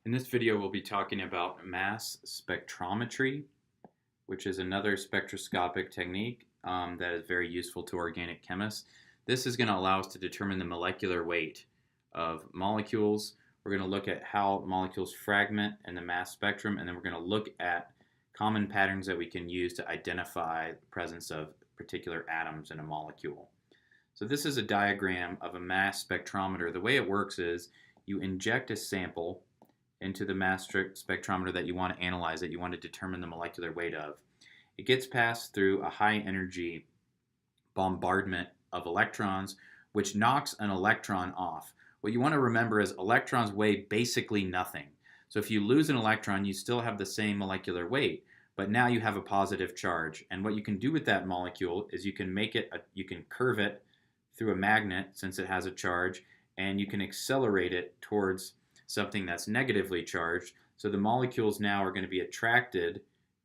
In this video, we'll be talking about mass spectrometry, which is another spectroscopic technique that is very useful to organic chemists. This is going to allow us to determine the molecular weight of molecules. We're going to look at how molecules fragment in the mass spectrum, and then we're going to look at common patterns that we can use to identify the presence of particular atoms in a molecule. So this is a diagram of a mass spectrometer. The way it works is you inject a sample into the mass spectrometer that you want to analyze, that you want to determine the molecular weight of. It gets passed through a high energy bombardment of electrons, which knocks an electron off. What you want to remember is electrons weigh basically nothing. So if you lose an electron, you still have the same molecular weight, but now you have a positive charge. And what you can do with that molecule is you can you can curve it through a magnet since it has a charge, and you can accelerate it towards something that's negatively charged. So the molecules now are going to be attracted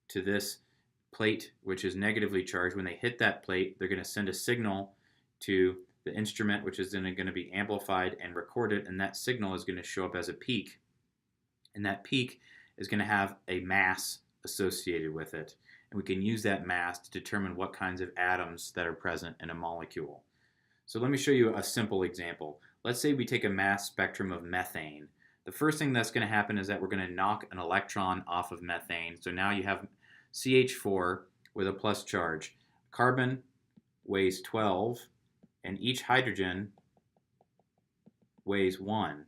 to this plate, which is negatively charged. When they hit that plate, they're going to send a signal to the instrument, which is then going to be amplified and recorded, and that signal is going to show up as a peak. And that peak is going to have a mass associated with it. And we can use that mass to determine what kinds of atoms that are present in a molecule. So let me show you a simple example. Let's say we take a mass spectrum of methane. The first thing that's going to happen is that we're going to knock an electron off of methane. So now you have CH4 with a plus charge. Carbon weighs 12, and each hydrogen weighs 1.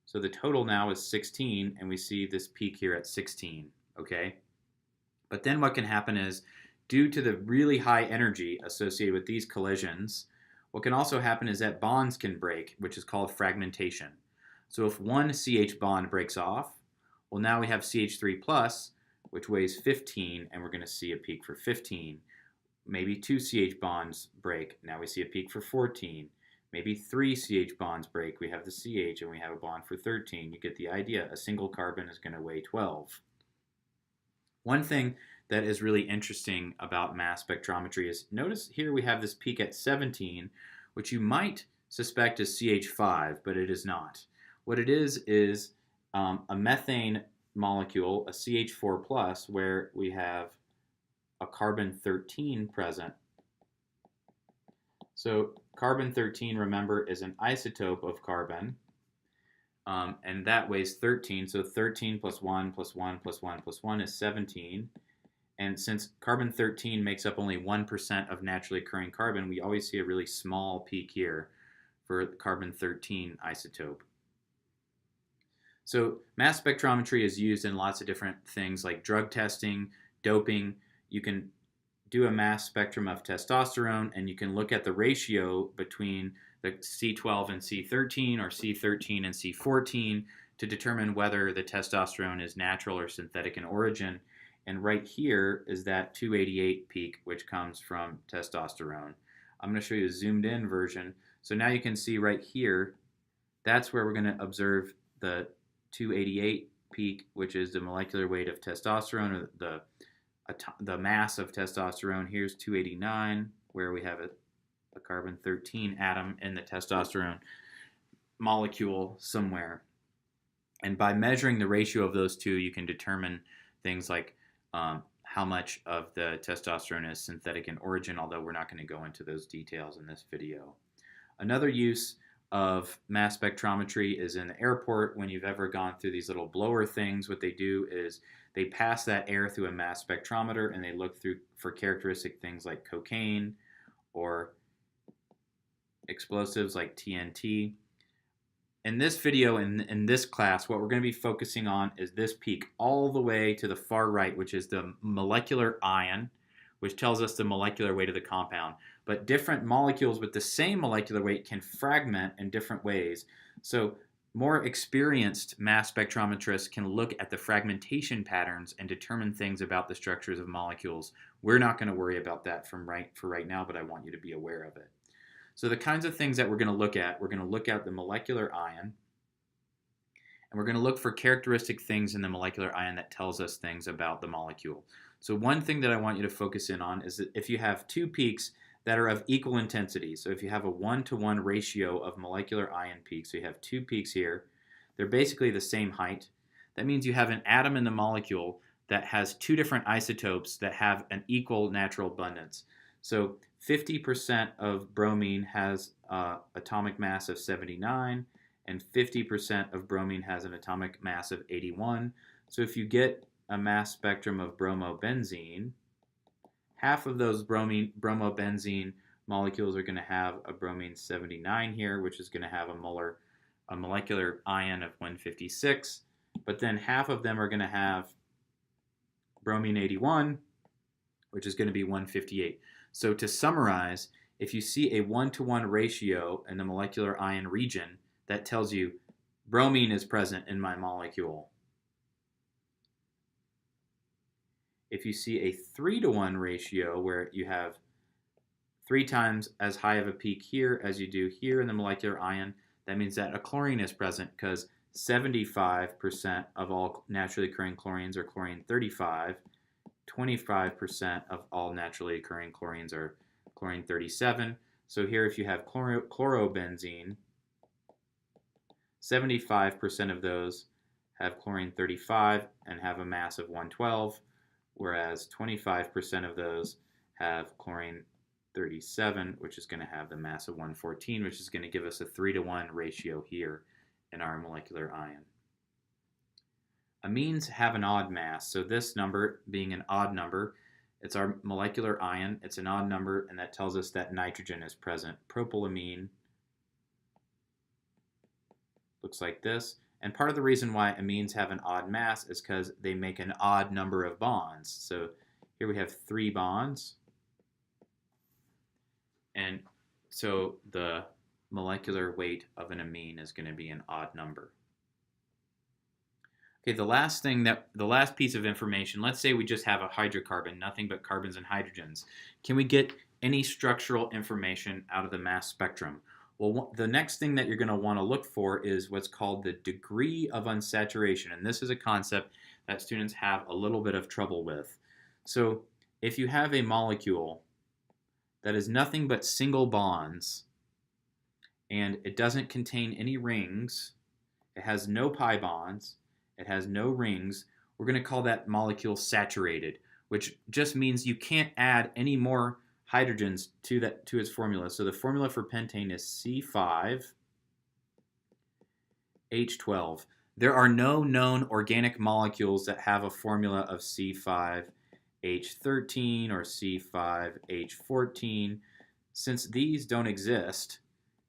So the total now is 16, and we see this peak here at 16, okay? But then what can happen is, due to the really high energy associated with these collisions, what can also happen is that bonds can break, which is called fragmentation. So if one CH bond breaks off, well, now we have CH3 plus, which weighs 15, and we're going to see a peak for 15. Maybe two CH bonds break, now we see a peak for 14. Maybe three CH bonds break, we have the CH, and we have a bond for 13. You get the idea. A single carbon is going to weigh 12. One thing that is really interesting about mass spectrometry is, notice here we have this peak at 17, which you might suspect is CH5, but it is not. What it is a methane molecule, a CH4 plus, where we have a carbon 13 present. So carbon 13, remember, is an isotope of carbon, and that weighs 13. So 13 plus 1 plus 1 plus 1 plus 1 is 17. And since carbon 13 makes up only 1% of naturally occurring carbon, we always see a really small peak here for carbon 13 isotope. So mass spectrometry is used in lots of different things like drug testing, doping. You can do a mass spectrum of testosterone, and you can look at the ratio between the C12 and C13 or C13 and C14 to determine whether the testosterone is natural or synthetic in origin. And right here is that 288 peak, which comes from testosterone. I'm going to show you a zoomed in version. So now you can see right here, that's where we're going to observe the 288 peak, which is the molecular weight of testosterone, or the mass of testosterone. Here's 289, where we have a carbon 13 atom in the testosterone molecule somewhere. And by measuring the ratio of those two, you can determine things like how much of the testosterone is synthetic in origin, although we're not going to go into those details in this video. Another use of mass spectrometry is in the airport. When you've ever gone through these little blower things, what they do is they pass that air through a mass spectrometer, and they look through for characteristic things like cocaine or explosives like TNT. In this video, in this class, what we're going to be focusing on is this peak all the way to the far right, which is the molecular ion, which tells us the molecular weight of the compound. But different molecules with the same molecular weight can fragment in different ways. So more experienced mass spectrometrists can look at the fragmentation patterns and determine things about the structures of molecules. We're not going to worry about that for right now, but I want you to be aware of it. So the kinds of things that we're going to look at the molecular ion, and we're going to look for characteristic things in the molecular ion that tells us things about the molecule. So one thing that I want you to focus in on is that if you have two peaks that are of equal intensity, so if you have a 1-to-1 ratio of molecular ion peaks, so you have two peaks here, They're basically the same height. That means you have an atom in the molecule that has two different isotopes that have an equal natural abundance. So 50% of bromine has atomic mass of 79, and 50% of bromine has an atomic mass of 81. So if you get a mass spectrum of bromobenzene, half of those bromobenzene molecules are going to have a bromine 79 here, which is going to have a molecular ion of 156, but then half of them are going to have bromine 81, which is going to be 158. So to summarize, if you see a 1-to-1 ratio in the molecular ion region, that tells you bromine is present in my molecule. If you see a 3-to-1 ratio where you have 3 times as high of a peak here as you do here in the molecular ion, that means that a chlorine is present because 75% of all naturally occurring chlorines are chlorine 35, 25% of all naturally occurring chlorines are chlorine 37. So here if you have chlorobenzene, 75% of those have chlorine 35 and have a mass of 112, whereas 25% of those have chlorine 37, which is going to have the mass of 114, which is going to give us a 3-to-1 ratio here in our molecular ion. Amines have an odd mass, so this number being an odd number, it's our molecular ion, it's an odd number, and that tells us that nitrogen is present. Propylamine looks like this, and part of the reason why amines have an odd mass is because they make an odd number of bonds. So here we have 3 bonds, and so the molecular weight of an amine is going to be an odd number. Okay, the last piece of information, let's say we just have a hydrocarbon, nothing but carbons and hydrogens. Can we get any structural information out of the mass spectrum? Well, the next thing that you're going to want to look for is what's called the degree of unsaturation, and this is a concept that students have a little bit of trouble with. So if you have a molecule that is nothing but single bonds, and it doesn't contain any rings, it has no pi bonds, it has no rings, we're going to call that molecule saturated, which just means you can't add any more hydrogens to its formula. So the formula for pentane is C5H12. There are no known organic molecules that have a formula of C5H13 or C5H14. Since these don't exist,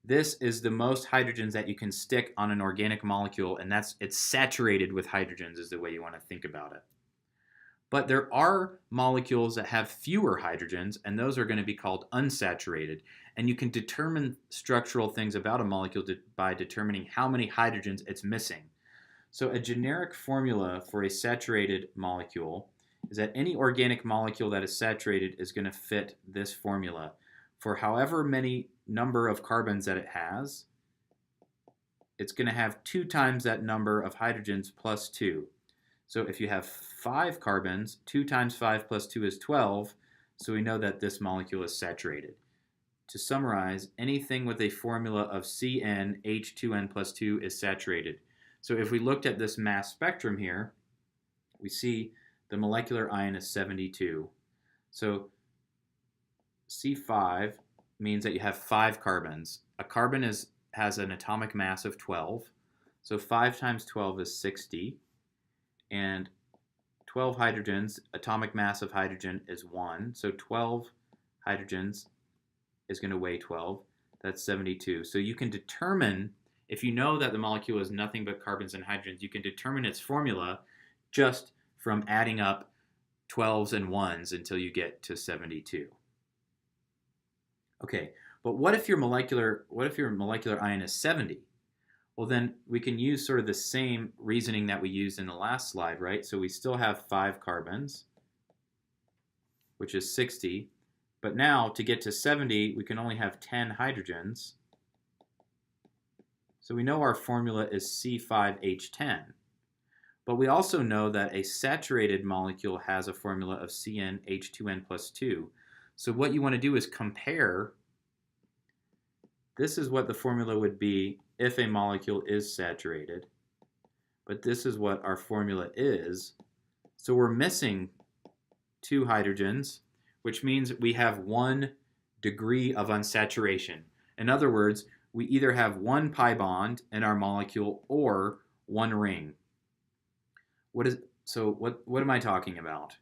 this is the most hydrogens that you can stick on an organic molecule, and it's saturated with hydrogens is the way you want to think about it. But there are molecules that have fewer hydrogens, and those are going to be called unsaturated. And you can determine structural things about a molecule by determining how many hydrogens it's missing. So a generic formula for a saturated molecule is that any organic molecule that is saturated is going to fit this formula. For however many number of carbons that it has, it's going to have 2 times that number of hydrogens plus 2. So if you have 5 carbons, 2 times 5 plus 2 is 12, so we know that this molecule is saturated. To summarize, anything with a formula of CnH2n plus 2 is saturated. So if we looked at this mass spectrum here, we see the molecular ion is 72. So C5 means that you have 5 carbons. A carbon has an atomic mass of 12. So 5 times 12 is 60. And 12 hydrogens, atomic mass of hydrogen is 1. So 12 hydrogens is going to weigh 12. That's 72. So you can determine, if you know that the molecule is nothing but carbons and hydrogens, you can determine its formula just from adding up 12s and 1s until you get to 72. Okay, but what if your molecular ion is 70? Well, then we can use sort of the same reasoning that we used in the last slide, right? So we still have 5 carbons, which is 60. But now, to get to 70, we can only have 10 hydrogens. So we know our formula is C5H10. But we also know that a saturated molecule has a formula of CnH2n plus 2. So what you want to do is compare. This is what the formula would be if a molecule is saturated. but this is what our formula is. So we're missing 2 hydrogens, which means we have 1 degree of unsaturation. In other words, we either have 1 pi bond in our molecule or 1 ring. What am I talking about?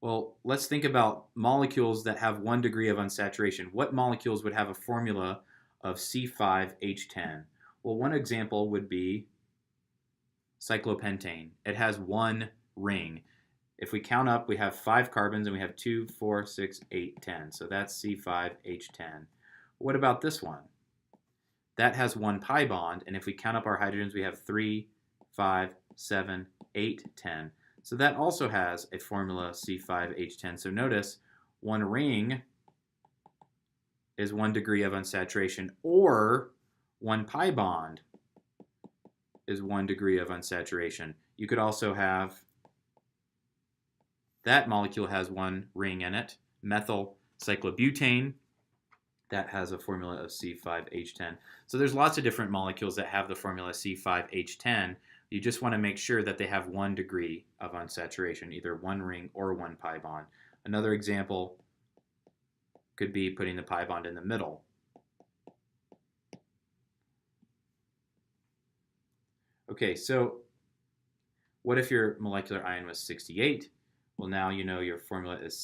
Well, let's think about molecules that have 1 degree of unsaturation. What molecules would have a formula of C5H10? Well, one example would be cyclopentane. It has 1 ring. If we count up, we have 5 carbons and we have 2, 4, 6, 8, 10. So that's C5H10. What about this one? That has 1 pi bond, and if we count up our hydrogens, we have 3, 5, 7, 8, 10. So that also has a formula C5H10. So notice 1 ring is 1 degree of unsaturation, or 1 pi bond is 1 degree of unsaturation. You could also have that molecule has 1 ring in it, methyl cyclobutane, that has a formula of C5H10. So there's lots of different molecules that have the formula C5H10. You just want to make sure that they have 1 degree of unsaturation, either 1 ring or 1 pi bond. Another example could be putting the pi bond in the middle. Okay, so what if your molecular ion was 68? Well, now you know your formula is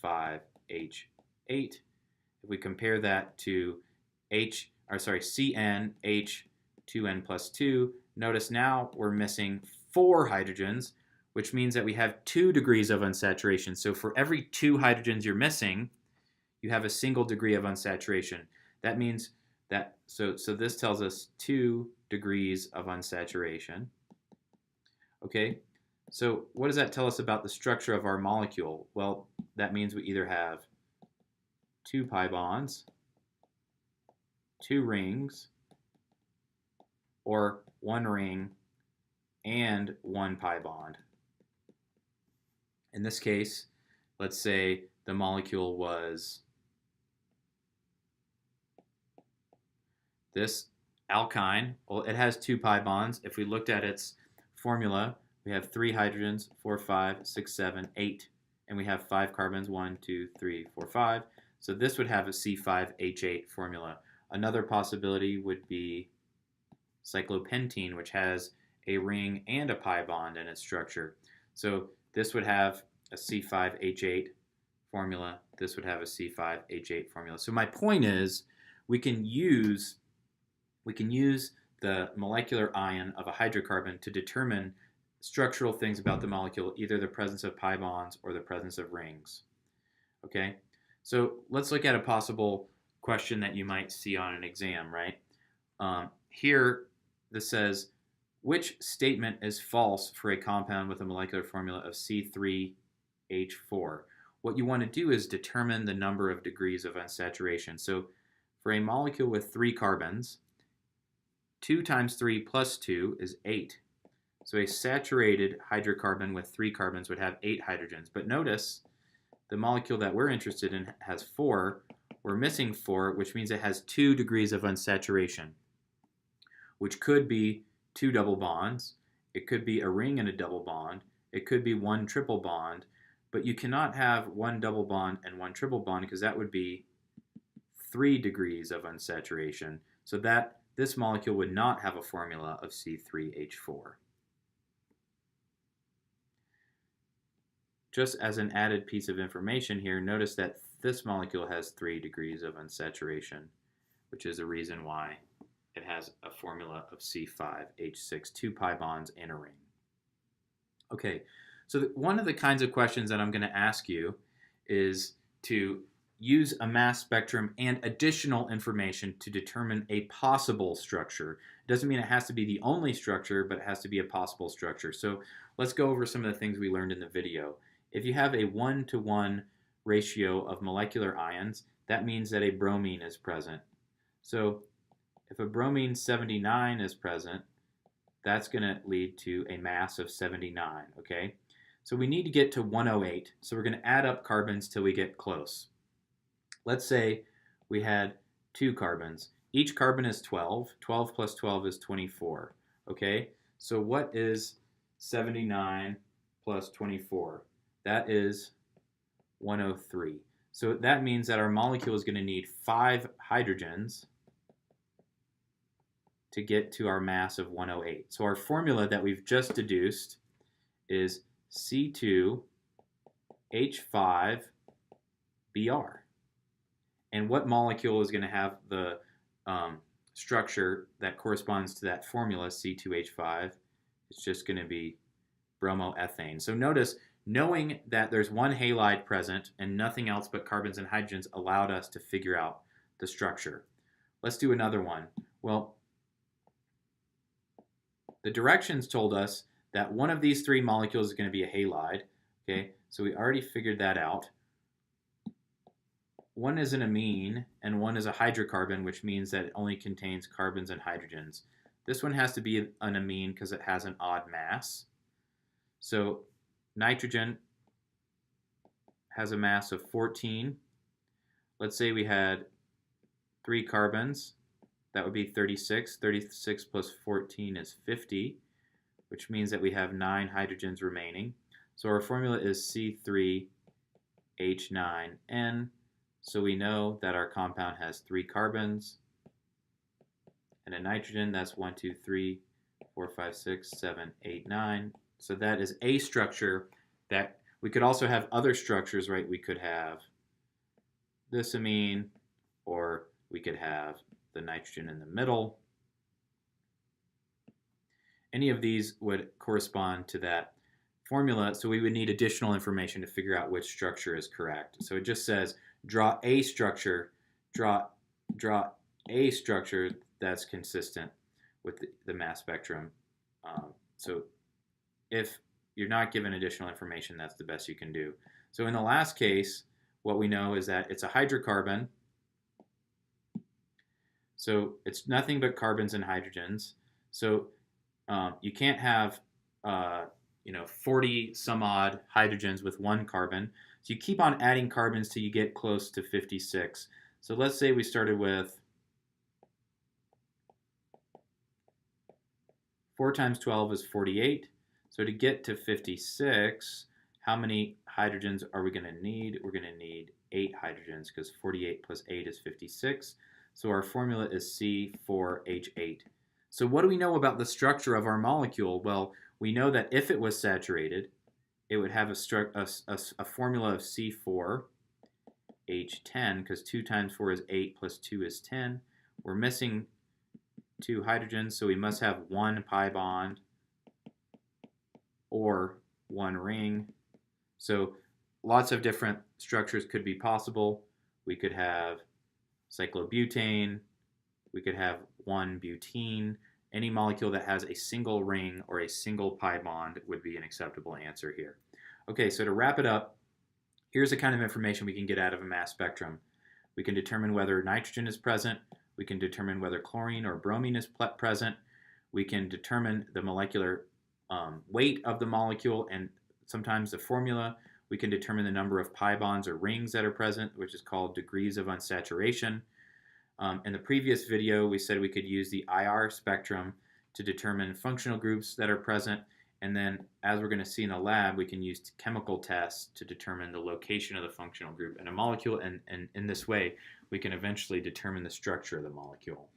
C5H8. If we compare that to CnH2n plus 2, notice now we're missing 4 hydrogens, which means that we have 2 degrees of unsaturation. So for every 2 hydrogens you're missing, you have a single degree of unsaturation. That means that, so this tells us 2 degrees of unsaturation. Okay, so what does that tell us about the structure of our molecule? Well, that means we either have 2 pi bonds, 2 rings, or 1 ring and 1 pi bond. In this case, let's say the molecule was this alkyne. Well, it has 2 pi bonds. If we looked at its formula, we have 3 hydrogens, 4, 5, 6, 7, 8, and we have 5 carbons, 1, 2, 3, 4, 5. So this would have a C5H8 formula. Another possibility would be cyclopentene, which has a ring and a pi bond in its structure. So this would have a C5H8 formula. This would have a C5H8 formula. So my point is, we can use the molecular ion of a hydrocarbon to determine structural things about the molecule, either the presence of pi bonds or the presence of rings. Okay, so let's look at a possible question that you might see on an exam, right? Here, this says, which statement is false for a compound with a molecular formula of C3H4? What you want to do is determine the number of degrees of unsaturation. So for a molecule with 3 carbons, 2 times 3 plus 2 is 8. So a saturated hydrocarbon with 3 carbons would have 8 hydrogens. But notice, the molecule that we're interested in has 4. We're missing 4, which means it has 2 degrees of unsaturation, which could be 2 double bonds. It could be a ring and a double bond. It could be 1 triple bond. But you cannot have 1 double bond and 1 triple bond, because that would be 3 degrees of unsaturation. So that this molecule would not have a formula of C3H4. Just as an added piece of information here, notice that this molecule has 3 degrees of unsaturation, which is a reason why it has a formula of C5H6, 2 pi bonds and a ring. Okay, so one of the kinds of questions that I'm going to ask you is to use a mass spectrum and additional information to determine a possible structure. It doesn't mean it has to be the only structure, but it has to be a possible structure. So let's go over some of the things we learned in the video. If you have a 1-to-1 ratio of molecular ions, that means that a bromine is present. So if a bromine 79 is present, that's going to lead to a mass of 79, okay? So we need to get to 108, so we're going to add up carbons till we get close. Let's say we had 2 carbons. Each carbon is 12. 12 plus 12 is 24, okay? So what is 79 plus 24? That is 103. So that means that our molecule is going to need 5 hydrogens to get to our mass of 108. So our formula that we've just deduced is C2H5Br. And what molecule is going to have the structure that corresponds to that formula, C2H5? It's just going to be bromoethane. So notice, knowing that there's one halide present and nothing else but carbons and hydrogens allowed us to figure out the structure. Let's do another one. Well, the directions told us that one of these 3 molecules is going to be a halide. Okay, so we already figured that out. One is an amine and one is a hydrocarbon, which means that it only contains carbons and hydrogens. This one has to be an amine because it has an odd mass. So nitrogen has a mass of 14. Let's say we had 3 carbons. That would be 36. 36 plus 14 is 50, which means that we have 9 hydrogens remaining. So our formula is C3H9N. So we know that our compound has 3 carbons and a nitrogen. That's 1, 2, 3, 4, 5, 6, 7, 8, 9. So that is a structure. That we could also have other structures, right? We could have this amine, or we could have the nitrogen in the middle. Any of these would correspond to that formula, so we would need additional information to figure out which structure is correct. So it just says draw a structure, draw a structure that's consistent with the mass spectrum. So if you're not given additional information, that's the best you can do. So in the last case, what we know is that it's a hydrocarbon. So it's nothing but carbons and hydrogens. So you can't have 40 some odd hydrogens with 1 carbon. So you keep on adding carbons till you get close to 56. So let's say we started with 4 times 12 is 48. So to get to 56, how many hydrogens are we going to need? We're going to need 8 hydrogens because 48 plus 8 is 56. So our formula is C4H8. So what do we know about the structure of our molecule? Well, we know that if it was saturated, it would have a formula of C4H10 because 2 times 4 is 8 plus 2 is 10. We're missing 2 hydrogens, so we must have 1 pi bond or 1 ring. So lots of different structures could be possible. We could have cyclobutane, we could have 1-butene. Any molecule that has a single ring or a single pi bond would be an acceptable answer here. Okay, so to wrap it up, here's the kind of information we can get out of a mass spectrum. We can determine whether nitrogen is present. We can determine whether chlorine or bromine is present. We can determine the molecular weight of the molecule and sometimes the formula. We can determine the number of pi bonds or rings that are present, which is called degrees of unsaturation. In the previous video, we said we could use the IR spectrum to determine functional groups that are present. And then, as we're going to see in the lab, we can use chemical tests to determine the location of the functional group in a molecule. And in this way, we can eventually determine the structure of the molecule.